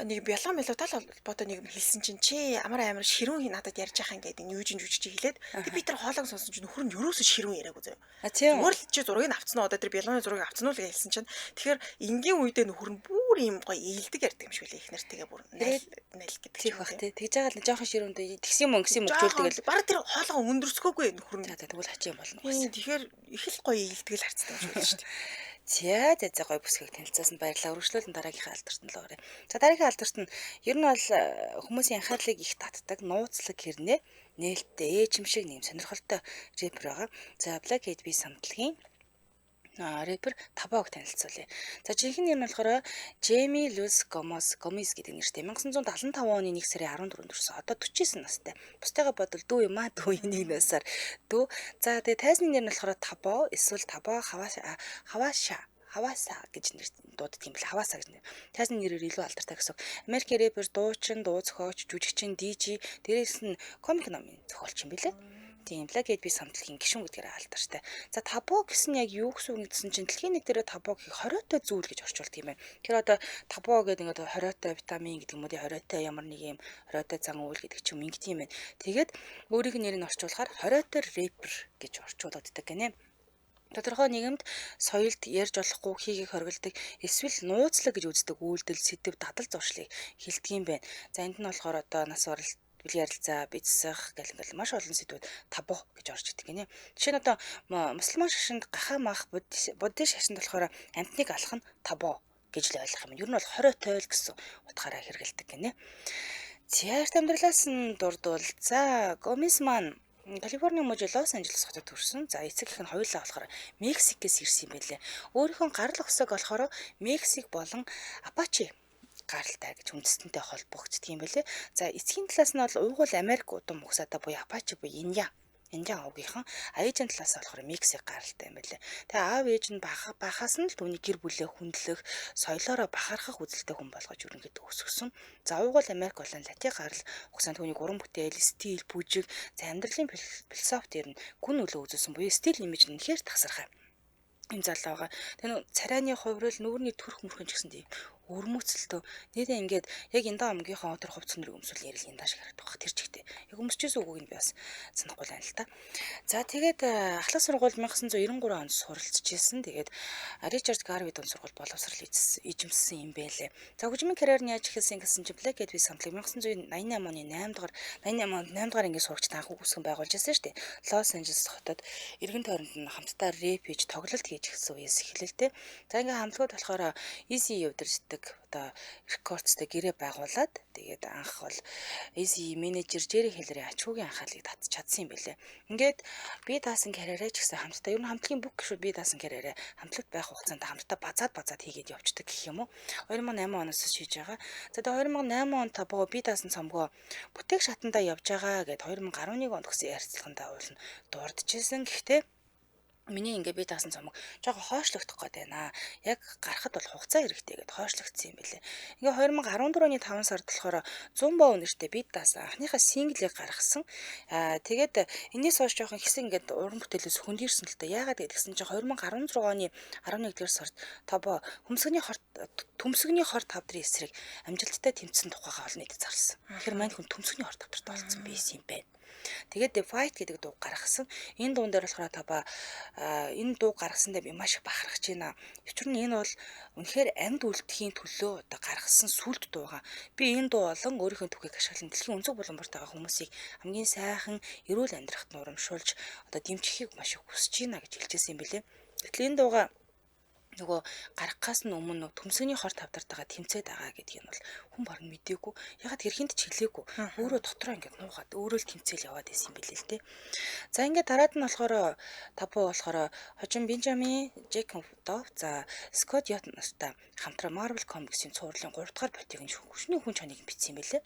Speaker 2: нэг бялан мэлотал холбоотой нэг хэлсэн чинь чи амар ширүүн надад ярьж байгаа юм гэдэг ньюжин жүжигч хэлээд тэг би тэр хоолойг сонсон чинь нөхөр нь ерөөсөө ширүүн яриаггүй зөө. Зүгээр л чи зургийг авцсан уу одоо тэр бяланы зургийг авцсан уу гэж хэлсэн чинь тэгэхээр энгийн үедээ нөхөр нь бүр юм гоё ээлдэг ярьдаг юм шиг үлээ их нэртэйгээ бүр найл гэдэг
Speaker 1: тийм бах тий. Тэгж байгаа л жоохон ширүүндээ тэгсэн юм мөгжүүлдэг л
Speaker 2: баг тэр хоолойгоо өндөрсгөөгүй нөхөр нь.
Speaker 1: Тэгвэл хачи юм болно.
Speaker 2: Тэгэхээр их л гоё ээлдэг л харцдаг юм шиг шүү дээ.
Speaker 1: За гоё бүсгийг танилцуулсанд баярлалаа. Үргэлжлүүлэн дараагийн алдарт нь л орё. За дараагийн алдарт нь ер нь бол хүмүүсийн анхаарлыг их татдаг нууцлаг хэрнээ нээлттэй ээжим шиг нэм сонирхолтой рэпер байгаа. За Black Eyed Peas хамтлагийн рэпер Табог танилцуулъя. За жинхэнэ нэр нь болохоор Jamie Luz Gomez гэдэг нэртэй 1975 оны 1 сарын 14-нд төрсөн. Одоо 49 настай. Бусдыгаа бодвол дүү юм аа дүү нэг насаар дүү. За тэгээ тайзны нэр нь болохоор Табо эсвэл Табо Хаваса гэж нэр дууддаг юм бэл Хаваса гэж нэр. Тайзны нэрээр илүү алдартай гэсэн. Америкийн рэпер, дуучин, дуу зохиогч, жүжигчин, DJ дээрээс нь комик номын зохиолч юм билээ. Тийм Black Eyed Peas хамтлагийн гишүүн гэдгээр алдартай. За Табо гэсэн яг юу гэсэн үг гэсэн чинь дэлхийн нэг дээр Табогийг хориотой зүйл гэж орчуулдаг юм байна. Тэр одоо Табо гэдэг ингээд хориотой витамин гэдэг юм уу, хориотой ямар нэг юм хориотой зан үйл гэдэг ч юм ингэдэг юм байна. Тэгээд өөрийнх нь нэрийг орчуулахаар хориотой рэпер гэж орчуулдаг гинэ. Тодорхой нийгэмд соёлд ярьж болохгүй хийгийг хоригддаг эсвэл нууцлаг гэж үздэг үйлдэл, сэдэв, дадал зуршлыг хилдэг юм байна. За энд нь болохоор одоо нас баралт ярилцаа, бяцсах гэл маш олон сэдвүүд табу гэж орж идэг гинэ. Жишээ нь одоо мусульман шашинд гахаа маах буддийн шашинд болохоор амьтныг алах нь табу гэж л ойлгох юм. Ер нь бол хорио тойл гэсэн утгаараа хэрэгэлдэг гинэ. Зяарт амьдралаас нь дурдвал за Гомес маань Калифорни мужид Лос Анжелес хотод төрсөн. За эцэг их нь хоёулаа болохоор Мексикээс ирсэн юм байлээ. Өөрийнхөө гарал усаг болохоор Мексик болон Апачи гаралтай гэж үндэстэнтэй холбогддог юм байлээ. За эцгийн талаас нь бол уйгуул Америк удам угсаада буюу Апачи буюу Индиан овгийнхан аяжийн талаас болохоор Мексик гаралтай юм байлээ. Тэгээ аав ээж нь бахаас нь л түүний гэр бүлээ хүндлэх, соёлоороо бахархах үзэлтэй хүн болгож ерөнхийдөө өсгсөн. За уйгуул Америк болон Латин гарал угсаанд түүний уран бүтээл, стил, бүжиг, за амьдралын философи дээр нь гүн нөлөө үзүүлсэн буюу стил имиж нь ихээр тасархай юм залуу байгаа. Тэгээ царайны хувирал нүүрний төрх мөрхөн ч гэсэн тийм өрмөцөлтөө нэрээ ингээд яг энэ омгийнхоо тэр хувцс нэр өмсөл ярил энэ шиг харагдах баг тэр чигтээ. Яг өмсчээс үгүйг нь би бас санахгүй байна л та. За тэгээд ахлах сургууль 1993 онд суралцчихсэн. Тэгээд Ричард Гарви дунд сургууль боловсрал эзэмссэн юм байлээ. За хөгжмийн карьер нь яаж эхэлсэн гэсэн чинь Black Eyed Peas хамтлаг 1988 оны 8 дугаар ангийн сурагчид анх үгүйсгэн байгуулж байсан шүү дээ. Лос Анжелес хотод эргэн тойронд нь хамтдаа рэп хийж тоглолт хийж эхэлсэн үеэс эхэлэлтэй. За ингээ хамтлагууд болохоор Easy удирддаг одоо рекордстэй гэрээ байгуулад тэгээд анх бол Easy менежер Jerry Heller-ийн ачуугийн анхаалыг татж чадсан юм байлээ. Ингээд би даасан карьераа ч гэсэн хамтдаа ер нь хамтлагийн бүх гишүүд би даасан карьераа хамтлагт байх хугацаанд хамтдаа базаад хийгээд явждаг гэх юм уу. 2008 оноос шийдэж байгаа. За тэгээд 2008 онд табоо би даасан цомгоо бүтээх шатандаа явж байгаа гэд 2011 онд гэсэн ярилцлагандаа уулна дурдчихсэн. Гэхдээ миний ингээ би таасан цомог жоохон хойшлогдох гээд байна. Яг гарахад бол хугацаа хэрэгтэй гэд хойшлогдсон юм билээ. Ингээ 2014 оны 5 сард болохоор 100 боо нэртэй би таасан анхныхаа синглийг гаргасан. Тэгээд энэс хойш жоохон хэсэг ингээд уран бүтээлээс хөндөрсөн л та. Яагаад гэдгсэн чинь 2016 оны 11-р сард табо төмсгний хорт тавдрын эсрэг амжилттай тэмцсэн тухайгаа олон нийтэд зарласан. Тэгэхээр мань хүн төмсгний хорт тавдарт болсон байсан юм байна. Тэгээд The Fight гэдэг дуу гаргасан. Энэ дуун дээр болохоор таба энэ дуу гаргасандаа би маш их бахархаж байна. Учир нь энэ бол үнэхээр амьд үлдэхийн төлөө одоо гаргасан сүлд дуугаа. Би энэ дуу болон өөрийнхөө түүхийг ашиглан дэлхийн өнцөг булан бартайгаа хүмүүсийг хамгийн сайхан эрүүл амьдрахад нурамшуулж одоо дэмжихийг маш их хүсэж байна гэж хэлжсэн юм билээ. Гэтэл энэ дуугаа нөгөө гаргахаас нь өмнө төмсгний хор тавдартайгаа тэмцээд байгаа гэдгийг нь бол хүн баран мэдээгүй. Ягаад хэрхэнд ч хэлээгүй. Өөрөө дотроо ингээд нуугаад өөрөө л тэмцээл яваад байсан юм билээ л дээ. За ингээд дараад нь болохоор табу болохоор хожим Бенжамин Джейкобов за Скотт Йот нартай хамтран Marvel Comics-ийн цувралын 3 дахь ботыг нь хүчний хүн чаныг бичсэн юм билээ.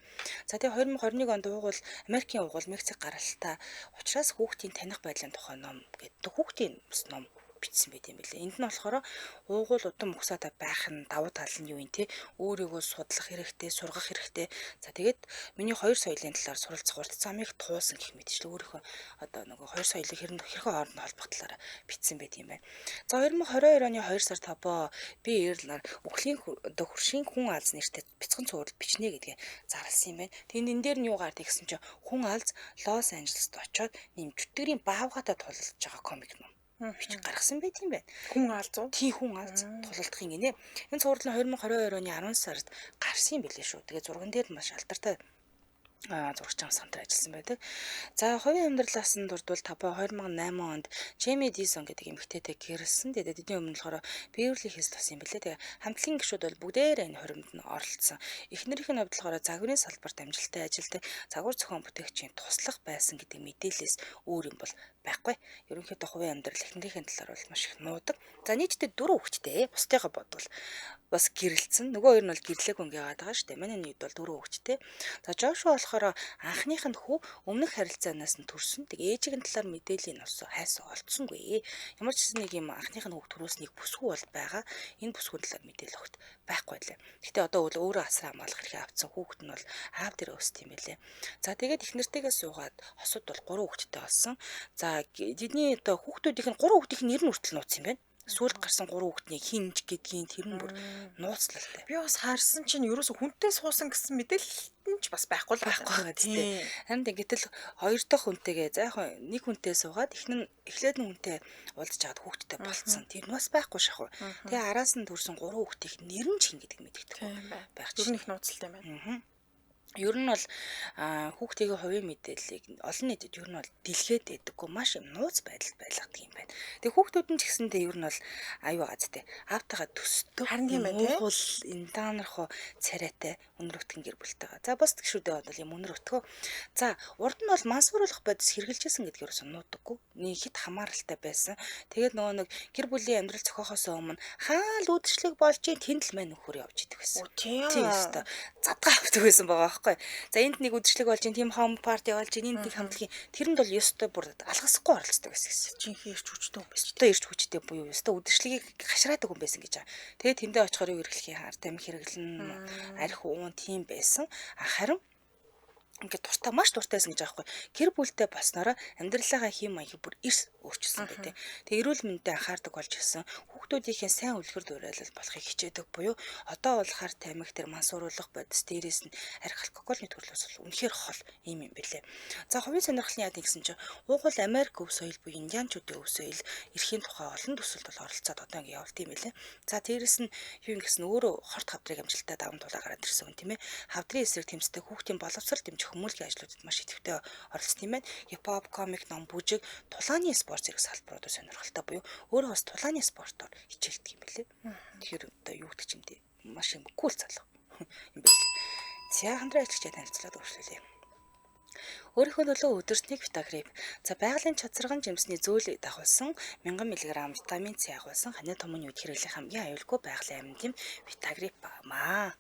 Speaker 1: За тэгээ 2021 онд уугуул Америкийн уугуул Мексик гаралтай учраас хүүхдийн таних байдлын тухай ном гэдэг хүүхдийн ном бичсэн байт юм билээ. Энд нь болохоор уугуул удам угсаатай байх нь давуу тал нь юу юм те өөрийгөө судлах хэрэгтэй, сургах хэрэгтэй. За тэгээд миний хоёр соёлын талаар суралцах урт замыг туусан гэх мэт ч л өөрийнхөө одоо нөгөө хоёр соёлыг хэрхэн хоорондоо холбох талаараа бичсэн байт юм байна. За 2022 оны 2 сар табоо би Ирлаар үхлийн одоо хөршийн хүн алз нэртэй бяцхан цуврал бичнэ гэдгээ зарласан юм байна. Тэгээд энэ дээр нь юу гардаг гэсэн чинь хүн алз Лос Анжелест очоод нэмжтгэрийн баавгатай тулалж байгаа комик ном бичиг гаргасан байт юм байна.
Speaker 2: Хүн алзуу.
Speaker 1: Тий хүн алз тулалдахын гинэ. Энэ цуврал нь 2022 оны 10 сард гарсан юм билээ шүү. Тэгээ зурган дээр маш алдартай зурагч хамтар ажилласан байдаг. За хувийн амьдралаас нь дурдвал табо 2008 онд Джейми Дисон гэдэг эмэгтэйтэй гэрэлсэн. Тэгээд эдний өмнө болохоор Beverly Hills тусан юм билээ. Тэгээ хамтлагийн гишүүд бол бүгдээрээ энэ хоримд нь оролцсон. Эхнэрийнх нь хувьд болохоор загварын салбарт амжилттай ажилладаг загвар зохион бүтээгчийн туслах байсан гэдэг мэдээлэлээс өөр юм бол байхгүй. Ерөнхийдөө хувийн амьдрал эхнэрийнхэн талаар бол маш их нуудаг. За нийтдээ 4 хүүхэдтэй. Бусдыгаа бодвол бас гэрэлцэн. Нөгөө хоёр нь бол гэрлээгүй ингээ яваад байгаа шүү дээ. Манай нийт бол 4 хүүхэдтэй. За Жошуа болохоор анхных нь хүү өмнөх харилцаанаас нь төрсөн. Тэг ээжийн талаар мэдээллийн авсан хайсан олдсонгүй. Ямар ч нэг юм анхных нь хүүхд төрүүлснийг бүсгүй бол байгаа. Энэ бүсгүй талаар мэдээлэл өгт байхгүй лээ. Гэтэ одоо өөрөө асар хамгаалах хэрэг авцсан хүүхэд нь бол аав дээр өст юм байлээ. За тэгээд их нэртэйгээ суугаад хосууд бол 3 хүүхэдтэй болсон. За тэдний одоо хүүхдүүдийнх нь 3 хүүхдийн нэр нь хүртэл нууц юм байна. Сүүлд гарсан 3 хүүхдний хинж гэдгийг тэр нь бүр нууцлалтай.
Speaker 2: Би бас харсан чинь ерөөсө хүнтэй суусан гэсэн мэдээлэл нь ч бас байхгүй л
Speaker 1: байгаа тийм. Харин гэтэл хоёр дахь хүнтэйгээ за яг нэг хүнтэй суугаад эхлээд нь хүнтэй уулзж чаад хүүхдтэй болцсон. Тэр нь бас байхгүй шахав. Тэгээ араас нь төрсэн 3 хүүхдийн нэр нь чин гэдэг мэдэгдэх байх чинь.
Speaker 2: Ер нь их нууцлалтай байна.
Speaker 1: Ер нь бол хүүхдийн хувийн мэдээллийг олон нийтэд ер нь бол дэлгээд байдаггүй маш юм нууц байдалд байлгадаг юм байна. Тэгээ хүүхдүүд нь ч гэсэндээ ер нь бол аюу газтай автагаа төсдөг.
Speaker 2: Харин тийм байна тийм.
Speaker 1: Уул энэ даанархоо царайтай өнөр өтгөн гэр бүлтэйгээ. За бус гişүүдээ бол юм өнөр өтгөө. За урд нь бол мансууруулах бодис хэрэгжилжсэн гэдгээр сануудаггүй. Нэг хит хамааралтай байсан. Тэгээд нөгөө нэг гэр бүлийн амьдрал зохиохоос өмнө хаал үдшилэг болж тэнд л мань нөхөр явж идэг байсан. Тийм өстой. Задгаа авдаг байсан байгаа байхгүй. За энд нэг үдшилэг болж тийм home party болж энд нэг хамтлагийн тэрэнд бол ёстой бүр алгасахгүй оролцдог байсан гэсэн.
Speaker 2: Жинхэнэ ирч хүчтэй хүн байсан.
Speaker 1: Ёстой ирч хүчтэй буюу ёстой үдшилгийг хашраадаг хүн байсан гэж байгаа. Тэгээд тэндээ очихоор юу хэрэглэхийн хар тамхи хэрэглэн арх уун тийм байсан. Харин ингээд дуртай маш дуртайсэн гэж аахгүй. Гэр бүлтэй болсноороо амьдралынхаа хэм маягийг бүр эрс өөрчилсөн байдаг. Тэгээ эрүүл мэндэд анхаардаг болж гисэн. Хүүхдүүдийнхээ сайн үлгэр дуурайлал болохыг хичээдэг буюу одоо бол хар тамхи тэр мансууруулах бодис дээрээс нь арх алкогольны төрлөөс бол үнэхээр хол юм бэлээ. За хувийн сонирхлын яд гэсэн чинь уугуул Америк өв соёл буюу индианчуудын өв соёл эрхийн тухай олон төсөлд бол оролцоод одоо ингэ явуулт юм билээ. За дээрээс нь юу ингэсэн өөрөө хорт хавдрыг амжилттай даван тулаа гараад ирсэн юм тийм ээ. Хавдрын эсрэг тэмцдэг хүүхдийн боловсрол дэмжих хүмүүлгийн ажлуудад маш идэвхтэй оролцсон юм байна. Хипхоп, комик, ном, бүжиг, тулааны спорт зэрэг салбаруудад сонирхолтой буюу өөрөө бас тулааны спортоор хичээлдэг юм билээ. Тэгэхээр одоо юу гэдэг чинь маш юм кул залуу юм билээ. За хамтран ажиллаж танилцуулаад өршлөлөө. Өөрийнхөө төлөө өдөртнийг Витагрип. За байгалийн чадсарган жимсний зөөлийг дагуулсан 1000 мг витамин С агуулсан ханы томны үед хэрэглэх хамгийн аюулгүй байгалийн амьд юм Витагрип багмаа.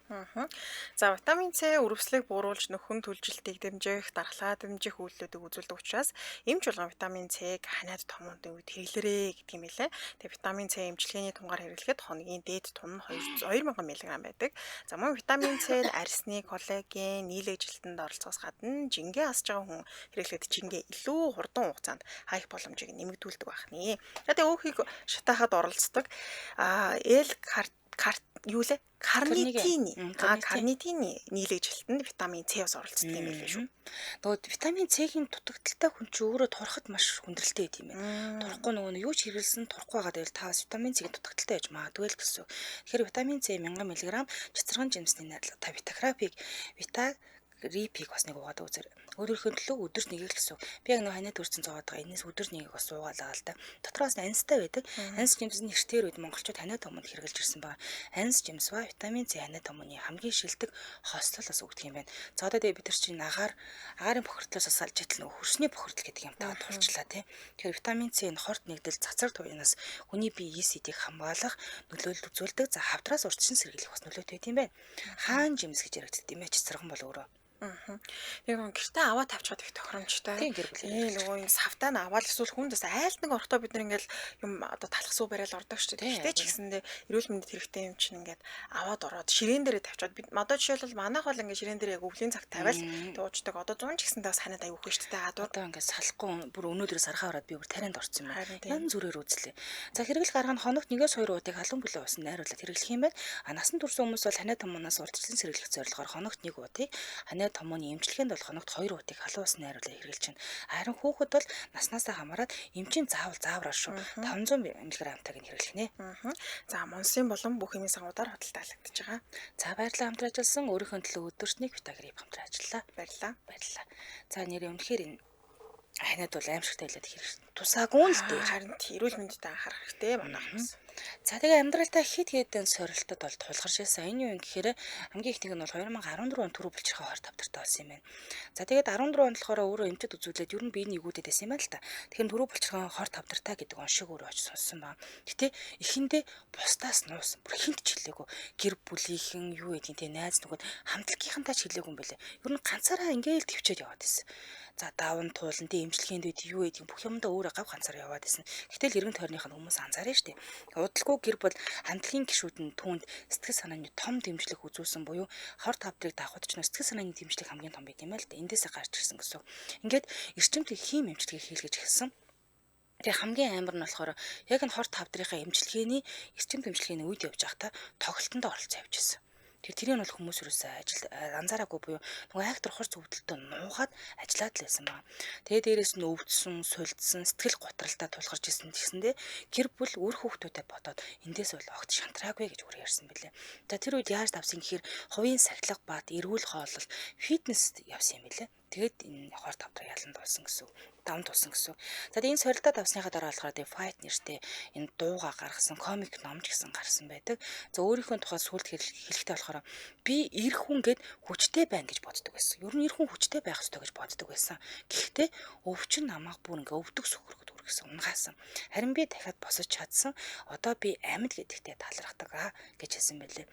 Speaker 2: За витамин С өрөвслийг бууруулж нөхөн түлжилтийг дэмжих, дархлаа дэмжих үйлдэлүүдийг үзүүлдэг учраас эмч болгон витамин С-г ханаад томны үед хэрэглэрээ гэдэг юм билээ. Тэгээ витамин С эмчилгээний тунгаар хэрэглэхэд хоногийн дээд тум нь 2000 мг байдаг. За мөн витамин С арсны коллаген, нийлэгжилтэнд оролцохоос гадна жингээ асж байгаа хүн хэрэглэхэд жингээ илүү хурдан хугацаанд хаях боломжийг нэмэгдүүлдэг байна. Тэгээ өөхийг шатаахад оролцдог карнитины нийлэгжилтэнд витамин С оролцдог юм билээ шүү.
Speaker 1: Нөгөө витамин С-ийн дутагдaltaй хүн чинь өөрөө турахад маш хүндрэлтэй байт юм байна. Турахгүй нөгөө юу ч хэрэглэсэн турахгүй байгаа гэвэл та витамин С-ийн дутагдaltaй байж магадгүй л гэсэн. Тэгэхээр витамин С 1000 мг цэцэргэн жимсний найдлага та Витагрипийг бас нэг уугаад үзэр. Өөрийнхөө төлөө өдөрт нэгийг л гэсэн. Би яг нөгөө ханаа төрсэн зоогаад байгаа. Энэс өдөр нэгийг бас уугаалаа л да. Дотроос анистай байдаг. Анис жимсний нэртээр үед монголчууд ханаа томонд хэрэгжилж ирсэн байгаа. Анис жимс ба витамин С ханаа томны хамгийн шилдэг хослол бас өгдөг юм байна. За одоо бид нар чинь агаарын бохирдлоос салж идэл нөгөө хөрсний бохирдол гэдэг юмтайгаа тулчлаа тий. Тэгэхээр витамин С нь хорт нэгдэл цацраг туянаас хүний бие ECD-г хамгаалах нөлөөлөл үзүүлдэг. За хавдраас урьдчилан сэргийлэх бас нөлөөтэй юм байна. Хаан жимс гэж яригддаг юм ээ. Цэцэрхэн бол өөрөө.
Speaker 2: Яг гэртээ аваа тавьчихад их тохиромжтой.
Speaker 1: Тийм гэр бүлийн
Speaker 2: нөгөө юм савтаа нь аваад эсвэл хүндээс айлт нэг орохдоо бид нар ингээл юм одоо талах суу барайл ордог шүү дээ. Тэгтээ ч гэсэндээ эрүүл мэндэд хэрэгтэй юм чинь ингээд аваад ороод ширээн дээрээ тавьчихад бид одоо жишээлбэл манайх бол ингээд ширээн дээрээ яг өвлийн цаг тавиал дуучдаг. Одоо 100 ч гэсэндээ бас ханаад аюух шүү дээ.
Speaker 1: Одоо ингээд салахгүй бүр өнөөдрөөс архаа ороод би бүр тарианд орсон юм байна. Ян зүрээр үзлээ. За хэрэгэл гарга нь хоногт 1-2 удаа халуун бүлээн ус найруулаад хэрэглэх юм байна. Насан турш хүмүүс бол ханаа томоноос урьдчилан сэргийлэх зорилгоор хоногт 1 удаа ханаа томооны эмчилгээнд бол хоногт 2 удаа халуун ус найруулаад хэрэглэж байна. Харин хүүхэд бол наснасаа хамаарат эмчийн заавраар шүү 500 мг-тайг нь хэрэглэх нэ.
Speaker 2: За монсын болон бүх хэмжээ сангуудаар худалдаалагдаж байгаа.
Speaker 1: За баярлалаа хамтран ажилласан. Өөрийнхөө төлөө өдөртнийг Витагрип хамтран ажиллаа.
Speaker 2: Баярлалаа.
Speaker 1: За нэрээ үнэхээр энэ ханаад бол аимшигтай хэлээд хэрэг тусаагүй л дээ.
Speaker 2: Харин эрүүл мэндэд анхаарах хэрэгтэй манайх бас.
Speaker 1: За тэгээ амьдралдаа хит хэдэн сорилтод бол тулгарч байсан. Энэ юу юм гэхээр хамгийн ихнийх нь бол 2014 он түрүү булчирхай хорт тавтартай болсон юм байна. За тэгээд 14 онд болохоор өөрөө эмчэд үзүүлээд ер нь биений нэгүүдэд байсан юм байна л та. Тэгэхээр түрүү булчирхай хорт тавтартай гэдэг оншиг өөрөө очиж сонссон байна. Гэтэ эхэндээ бусдаас нуусан. Бүр хинт ч хэлээгүй. Гэр бүлийнхэн юу гэдгийг те найз нөхөд хамтлагийнхантаа ч хэлээгүй юм байлээ. Ер нь ганцаараа ингээл төвчөөд яваад байсан. За даван туулан тэ эмчилгээнд үед юу гэдгийг бүх юмдаа өөрөө гав ганцаар яваад байсан. Гэтэл эргэн тойрных нь хүмүүс анзаарна шүү дээ. Удалгүй гэр бол хамтлагийн гишүүд нь түүнд сэтгэл санааны том дэмжлэг үзүүлсэн буюу хорт хавдрыг давхад ч сэтгэл санааны дэмжлэг хамгийн том байт юм аа л да. Эндээсээ гарч ирсэн гэсэн. Ингээд эрчимтэй хийм эмчилгээ хийлгэж эхэлсэн. Тэгээ хамгийн амар нь болохоор яг энэ хор тавдрынхаа эмчилгээний эрчим тэмчилгээний үед явж байхдаа тоглолтонд оролцсон явж байсан. Тэр нь бол хүмүүс юусаа анзаараагүй буюу нөгөө актер хурц өвдөлтөд нуугаад ажиллаад л байсан байна. Тэгээ дээрэс нь өвдсөн, сулдсан, сэтгэл готролтой тулгарч исэн гэсэндээ гэр бүл үр хүүхдүүдэд бодоод эндээс бол огт шантраагүй гэж өөр ярьсан бэлээ. За тэр үед яаж давсан гэхээр хувийн сахилга бат, эрүүл хооллол, фитнест явсан юм бэлээ. Тэгээд энэ хор тавдраа ялан дулсан гэсэн үг. Давн тулсан гэсэн. За энэ сорилдоо давсныхаа дараа болохоор The Fight нэртэй энэ дууга гаргасан комик номч гэсэн гарсан байдаг. За өөрийнхөө тухай сүлд хэлэхдээ болохоор би эр хүн гэд хүчтэй байна гэж боддог байсан. Ер нь эр хүн хүчтэй байх ёстой гэж боддог байсан. Гэхдээ өвчин намайг бүр ингээ өвдөг сөхөргөд үргэсэн унгаасан. Харин би дахиад босож чадсан. Одоо би амьд гэдэгтээ талархдаг гэж хэлсэн байлээ.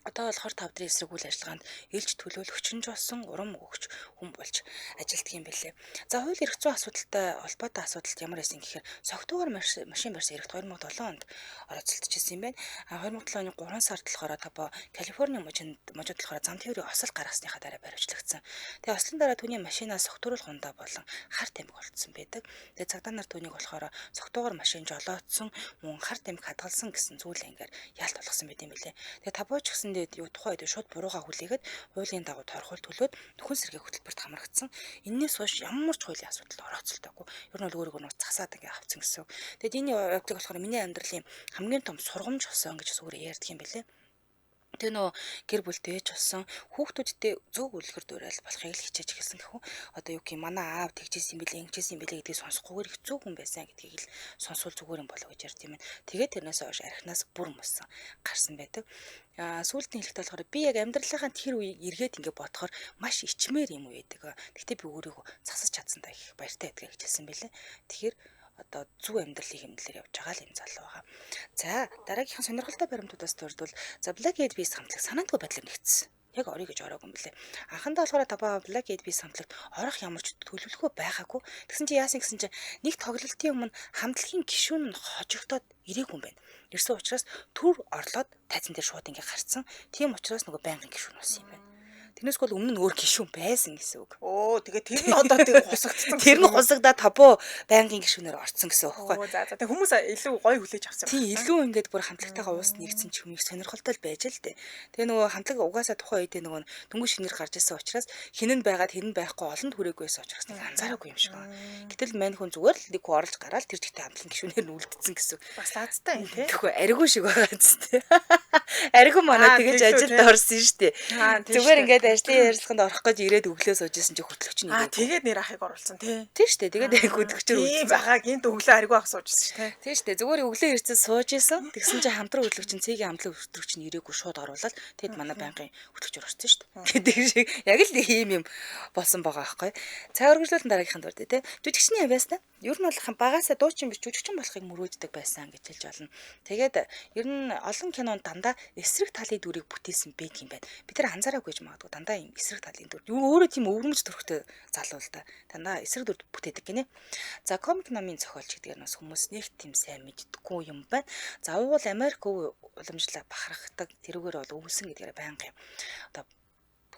Speaker 1: Одоо бол хор тавдрын эсрэг үйл ажиллагаанд элж төлөөлөгч нь болсон урам өгч хүн болж ажилтдаг юм билээ. За хууль эрх зүйн асуудалтай холбоотой асуудалт ямар байсан гэхээр согтуугаар машин барьсан эрэгт 2007 онд оролцолтож ирсэн юм байна. 2007 оны 3 сард болохоор тапо Калифорни мужид болохоор зам тээврийн осол гаргасныхаа дараа баривчлагдсан. Тэгээ ослын дараа түүний машинаас согтууруулах хундаа болон хар тамхи олдсон байдаг. Тэгээ цагдаа нар түүнийг болохоор согтуугаар машин жолоодсон, мөн хар тамхи хадгалсан гэсэн зүйлээр яалт болгосон байт юм билээ. Тэгээ тапоч гэсэн юу тухай үед шууд бурууга хүлээгээд хуулийн дагуу торхол төлөөд нөхөн сэргийн хөтөлбөрт хамрагдсан. Эннээс хойш ямар ч хуулийн асуудалд орооцолтойгүй. Ер нь бол өөрийгөө нууц засаад ингээ авцсан гэсэн. Тэгэд энэ явдлыг болохоор миний амьдралын хамгийн том сургамж болсон гэж өөрөө ярьдаг юм билээ. Тэгээ нөө гэр бүлтэй ч болсон хүүхдүүдтэй зөв үлгэр дуурайл болохыг л хичээж эхэлсэн гэхүү. Одоо юу гэх юм манай аав тэгжсэн юм бэлээ, ингэжсэн юм бэлээ гэдгийг сонсохгүйгээр хэцүү хүн байсан гэдгийг л сонсвол зүгээр юм болоо гэж ярьд юм байна. Тэгээд тэрнээс хойш архинаас бүр мөссөн гарсан байдаг. Сүүлдийн хэлэхдээ болохоор би яг амьдралынхаа тэр үеийг эргээд ингээ бодохоор маш ичмээр юм уу байдаг. Гэхдээ би өөрийгөө засаж чадсан та их баяртай байдгаа гэж хэлсэн байлээ. Тэгэхээр одоо зөв амьдралын хэмнэлээр явж байгаа л юм залуу байгаа. За дараагийнхын сонирхолтой баримтуудаас дурдвал за Black Eyed Peas хамтлаг санаандгүй байдлаар нэгдсэн. Яг орё гэж ороогүй юм блэ. Анхандаа болохоор табаа Black Eyed Peas хамтлагт орох ямар ч төлөвлөгөө байгаагүй. Тэгсэн чи яасан гэсэн чи нэг тоглолтын өмнө хамтлагийн гишүүн нь хожигдоод ирээгүй юм байна. Ирсэн учраас төр орлоод тайзан дээр шууд ингээ гарцсан. Тийм учраас нөгөө байнгын гишүүн болсон юм байна. Тэрнээс бол өмнө нь өөр гишүүн байсан гэсэн үг.
Speaker 2: Оо тэгээ тэр нь одоо тэг хусагдсан.
Speaker 1: Тэр нь хусагдаад табу байнгын гишүүнээр орцсон гэсэн үг байхгүй.
Speaker 2: Оо за тэг хүмүүс илүү гоё хүлээж авсан.
Speaker 1: Тийм илүү ингээд бүр хамтлагтайгаа уус нэгдсэн ч хүмүүс сонирхолтой л байж л дээ. Тэгээ нөгөө хамтлаг угаасаа тухайн үедээ нөгөө дөнгөж шинээр гарч ирсэн учраас хинэн байгаад хинэн байхгүй олонд хүрээгүйсэн учраас нэг анзаараагүй юм шиг байна. Гэтэл мань хүн зүгээр л нэг хүү орж гараад тэр жигтэй хамтлагийн гишүүнээр нь үлдсэн гэсэн.
Speaker 2: Бас лаазтай юм тий.
Speaker 1: Тэгэхгүй аригүй шиг байгаа зү. Аригүй манай тэгэж ажилд орсон шүү дээ. Зүгээр ингээд ажлын ярилцлаганд орох гэж ирээд өглөө суужсэн чи хөтлөгч нь ирээ.
Speaker 2: Тэгээд нэр ахыг оруулсан тий.
Speaker 1: Тийм шүү дээ. Тэгээд хөтлөгчөөр
Speaker 2: үзсэн. Бага гинт өглөө аригүй ах суужсэн шүү тий.
Speaker 1: Тийм шүү дээ. Зүгээр өглөө ирсэн сууж исэн. Тэгсэн чи хамтран хөтлөгч нь цэгийн хамтлаг хөтлөгч нь ирээгүй шууд оруулаад тэгэд манай байнгын хөтлөгчөөр орсон шүү дээ. Гэдэг шиг яг л ийм юм болсон байгаа байхгүй. Цаг үргэлжлүүлэн дараагийнханд дурд тий. Жүжигчний авьяастай. Ер нь бол багаасаа дуучин биш жүжигчин болохыг мөрөөддөг байсан гэж хэлж болно. Тэгээд ер нь олон кинонд дандаа эсрэг талын дүрийг бүтээсэн байт юм байна. Бид нар анзаараагүй гэж магадгүй дандаа юм эсрэг талын дүр. Өөрөө тийм өвөрмөж төрхтэй залуу л да. Дандаа эсрэг дүр бүтээдэг гинэ. За комик номын зохиолч гэдгээр нь бас хүмүүс нэг тийм сайн мэддэггүй юм байна. За уул Америк уламжлалаа бахархдаг тэрүүгээр бол өвсөн гэдгээр байнга юм. Одоо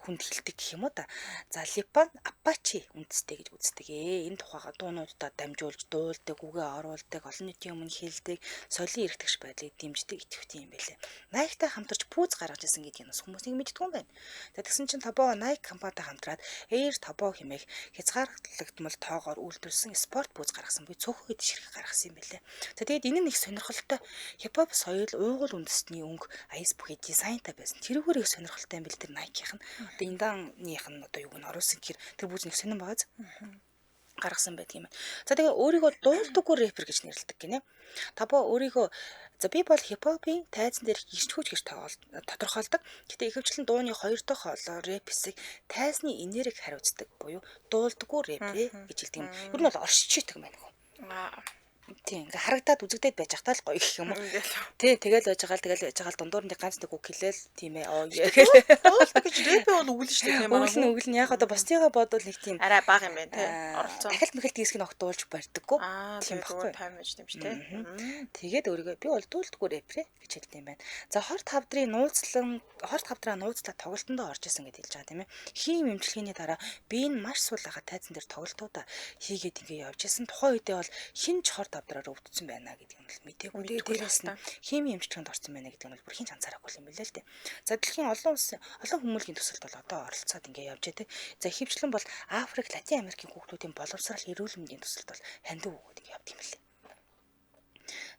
Speaker 1: хүнд хилдэг гэх юм уу та. За Липан Апачи үндэстэй гэж үздэг. Энэ тухайга дуунуудаа дамжуулж дуулдаг, үгээ оруулдаг, олон нийтийн өмнө хэлдэг, соёлын эргэтгэж байдлыг дэмждэг идэвхтэй юм байлээ. Nike-тай хамтарч пүүз гаргаж ирсэн гэдгийг бас хүмүүс нэг мэддэг юм байна. За тэгсэн чинь Тобо Nike компанитай хамтраад Air Тобо хэмээх хязгаарлагдмал тоогоор үйлдвэрлэсэн спорт пүүз гаргасан буюу цөөхөн хэд ширхэг гаргасан юм байлээ. За тэгээд энэ нь их сонирхолтой хипхоп соёл, уугуул үндэстний өнгө, аяс бүхий дизайнтай байсан. Тэрүүгээр их сонирхолтой юм бэл тэр Nike-ийн. Индаанных нь одоо юуг нь оруулсан гэхээр тэр бүзнийг сонирн байгааз гаргасан байдаг юм байна. За тэгээ өөрийгөө дуулдаггүй рэпер гэж нэрлэдэг гинэ. Табо өөрийгөө за би бол хипхопын тайзан дээр гисчгүүч гэж тодорхойлдог. Гэтэ ихэвчлэн дууны хоёр дахь хоолой рэп хэсэг тайзны энергийг хариуцдаг буюу дуулдаггүй рэпер гэж хэлдэг юм. Ер нь бол оршиж идэг байна. Тийм ингээ харагдаад үзэгдээд байж захтаа л гоё гэх юм уу.
Speaker 2: Ингээл.
Speaker 1: Тий, тэгэл байж байгаа л дундуур нэг ганц нэг үг хэлээл тийм ээ. Оо
Speaker 2: Дуулдаг гэж рэп бол өгнө шүү дээ тийм аа.
Speaker 1: үглэн яг одоо бусдыгаа бодвол нэг тийм
Speaker 2: Арай бага юм байна тий. Оролцоо.
Speaker 1: дахиад мэхэл диск нь огтуулж барьдаггүй.
Speaker 2: Тийм
Speaker 1: байхгүй.
Speaker 2: зүгээр тайм байж юм шүү тий.
Speaker 1: Тэгээд өөрийгөө би бол дүүлдэггүй рэпрэ гэж хэлдэг юм байна. За хорт хавдрын хорт хавдраа нууцлаад тоглолтондоо орж исэн гэж хэлж байгаа тийм ээ. Хим эмчилгээний дараа би энэ маш сул байгаа тайзан дээр тоглолтуудаа хийгээд ингээ явж исэн. Тухайн үедээ бол хин ч хорт хавдраар өвдсөн байна гэдэг нь бол мтэггүй. Дээрээс нь химийн эмчилгээнд орсон байна гэдэг нь бол бүр хин ч анзаараагүй юм билээ л дээ. За дэлхийн олон хүмүүлийн төсөлд бол одоо оролцоод ингээ явж байдаг. За хөвчлэн бол Африк, Латин Америкийн хүүхдүүдийн боловсрал эрүүл мэндийн төсөлд бол хандив өгөөд явдаг юм билээ.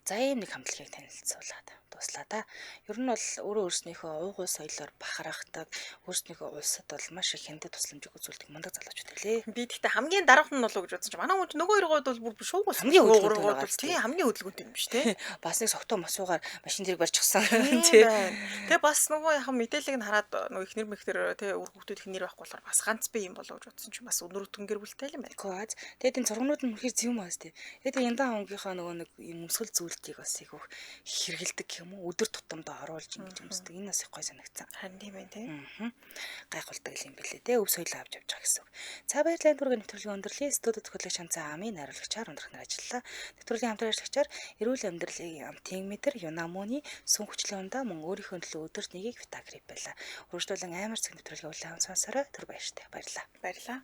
Speaker 1: За ийм нэг хамтлагийг танилцуулаад дуслаа да. Ер нь бол өөрөө өөрснийхөө уугуул соёлоор бахархдаг, өөрснийхөө улсад бол маш их хяндаг тусламжийг үзүүлдэг мундаг залуучууд лээ.
Speaker 2: Би тэгтээ хамгийн дараах нь болов гэж бодсон чинь манай хүн нөгөө хоёр гоод бол бүр шуугуул
Speaker 1: Хамгийн хөдөлгөөнтэй
Speaker 2: гууд
Speaker 1: байгаа
Speaker 2: бол тий хамгийн хөдөлгөөнтэй юм биш тий.
Speaker 1: Бас нэг согтуу мосуугаар машин зэрэг барьчихсан
Speaker 2: Тий. Тэгээ бас нөгөө яхан мэдээллийг нь хараад нөгөө ихнэр мэгтэр тий үр хүүхдүүд ихнэр байхгүй болохоор бас ганц би юм болов гэж бодсон чинь бас өнөрөтгөн гэр бүлтэй юм байна.
Speaker 1: Кваз. Тэгээд энэ зургнууд нь үнэхээр зөв маас тий. Тэгээд янда хонгийнхаа нөгөө нэг юм өсгөл зүйлтийг бас их хэрэгэлдэг гэх юм уу? Өдөр тутамдаа оруулж ингэж өмсдөг. Энэ бас их гой санагцсан.
Speaker 2: Харин тийм байна тий.
Speaker 1: Гайхуулдаг юм билээ те. Өв соёлоо авч явж байгаа гэсэн үг. За баярлалаа түргэн нэвтрүүлгийн өндөрлөлийн студид төгөлөг шанцаа амын хариулагчаар өндрөх нар ажиллалаа. Нэвтрүүлгийн хамтран ажиллагчаар эрүүл амьдралын амтын метр Юнамуны сүм хүчлийн ундаа мөн өөрийнхөө төлөө өдөрт нэгийг витагрип байла. Үргэлжлүүлэн амар цаг нэвтрүүлгийн улаан сонсороо түр баяртай. Баярлалаа.
Speaker 2: Баярлалаа.